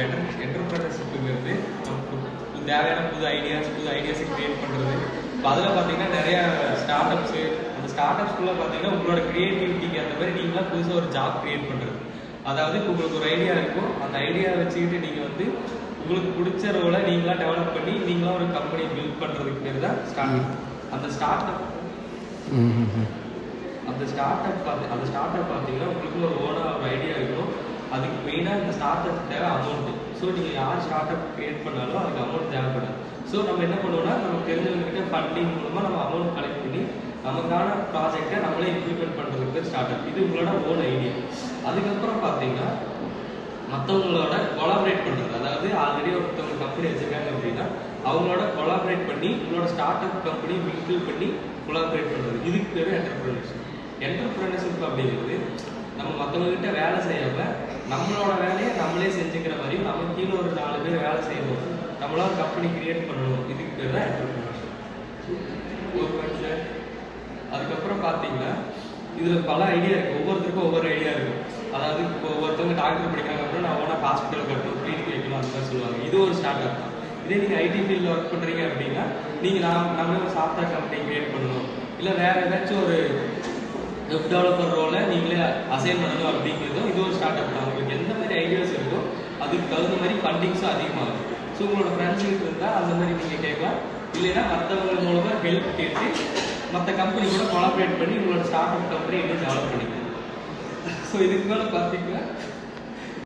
என்டர்பிரினர்ஷிப்புங்கிறது நமக்கு தேவையான புது ஐடியாஸை கிரியேட் பண்ணுறது. இப்போ அதில் பார்த்தீங்கன்னா நிறையா ஸ்டார்ட் அப்ஸு, அந்த ஸ்டார்ட் அப்ஸ்குள்ளே பார்த்தீங்கன்னா உங்களோட க்ரியேட்டிவிட்டிக்கு அந்த மாதிரி நீங்களாம் புதுசாக ஒரு ஜாப் கிரியேட் பண்ணுறது. அதாவது இப்போ உங்களுக்கு ஒரு ஐடியா இருக்கும், அந்த ஐடியா வச்சுக்கிட்டு நீங்கள் வந்து உங்களுக்கு பிடிச்ச ரோலை நீங்களாம் டெவலப் பண்ணி நீங்களாம் ஒரு கம்பெனி பில்ட் பண்ணுறதுக்கு பேர் தான் ஸ்டார்ட் அப். அந்த ஸ்டார்ட் அப் பார்த்தீங்கன்னா உங்களுக்கு ஒரு ஓனாக ஒரு ஐடியா இருக்கும். அதுக்கு மெயினாக இந்த ஸ்டார்ட் அப் தேவை அமௌண்ட்டு. ஸோ நீங்கள் யார் ஸ்டார்ட் அப் கிரியேட் பண்ணாலும் அதுக்கு அமௌண்ட் தேவைப்படும். ஸோ நம்ம என்ன பண்ணுவோம்னா நமக்கு தெரிஞ்சவங்ககிட்ட ஃபண்டிங் மூலமாக நம்ம அமௌண்ட் கலெக்ட் பண்ணி நமக்கான ப்ராஜெக்டை நம்மளே இம்ப்ளிமெண்ட் பண்ணுறதுக்கு ஸ்டார்ட் அப். இது உங்களோட ஓன் ஐடியா. அதுக்கப்புறம் பார்த்தீங்கன்னா மற்றவங்களோட கொலாபரேட் பண்ணுறது. அதாவது ஆல்ரெடி ஒருத்தவங்க கம்பெனி வச்சுருக்காங்க அப்படின்னா அவங்களோட கொலாபரேட் பண்ணி உங்களோட ஸ்டார்ட் அப் கம்பெனி பில்ட் பண்ணி கொலாபரேட் பண்ணுறது. இதுக்கு பேர் என்டர்பிரினர்ஷிப். என்டர்பிரினர்ஷிப் அப்படிங்கிறது நம்ம மற்றவங்ககிட்ட வேலை செய்யாமல் நம்மளோட வேலையை நம்மளே செஞ்சுக்கிற மாதிரியும் நம்ம கீழே ஒரு 4 பேர் வேலை செய்யணும், நம்மளால கம்பெனி கிரியேட் பண்ணணும். இதுக்கு பேர் தான் என்டர்பிரினர்ஷிப். அதுக்கப்புறம் பார்த்தீங்கன்னா இதில் பல ஐடியா இருக்குது. ஒவ்வொருத்தருக்கும் ஒவ்வொரு ஐடியா இருக்கும். அதாவது இப்போ ஒவ்வொருத்தவங்க டாக்டர் படிக்கிறாங்க அப்படின்னா நான் ஓனா ஹாஸ்பிட்டல் கட்டணும், கிளினிக் வைக்கணும், அந்த மாதிரி சொல்லுவாங்க. இது ஒரு ஸ்டார்ட் அப் தான். இதே நீங்கள் ஐடி ஃபீல்டில் ஒர்க் பண்ணுறீங்க அப்படின்னா நீங்கள் நம்மளே ஒரு சாஃப்ட்வேர் கம்பெனி கிரியேட் பண்ணணும், இல்லை வேறு ஏதாச்சும் ஒரு வெப் டெவலப்பர் ரோலை நீங்களே அசைன் பண்ணணும் அப்படிங்கிறதும் இது ஒரு ஸ்டார்ட் அப் தான். உங்களுக்கு எந்த மாதிரி ஐடியாஸ் இருக்கோ அதுக்கு தகுந்த மாதிரி ஃபண்டிங்ஸும் அதிகமாகும். ஸோ உங்களோட ஃப்ரெண்ட்ஸுக்கு இருந்தால் அந்த மாதிரி நீங்கள் கேட்கலாம். இல்லைன்னா மற்றவங்க மூலமாக ஹெல்ப் கேட்டு மற்ற கம்பெனி கூட கொலாபரேட் பண்ணி உங்களோட ஸ்டார்ட் அப் கம்பெனி இன்னும் டெவலப் பண்ணிக்கலாம். ஸோ இதுக்கு மேலே பார்த்தீங்கன்னா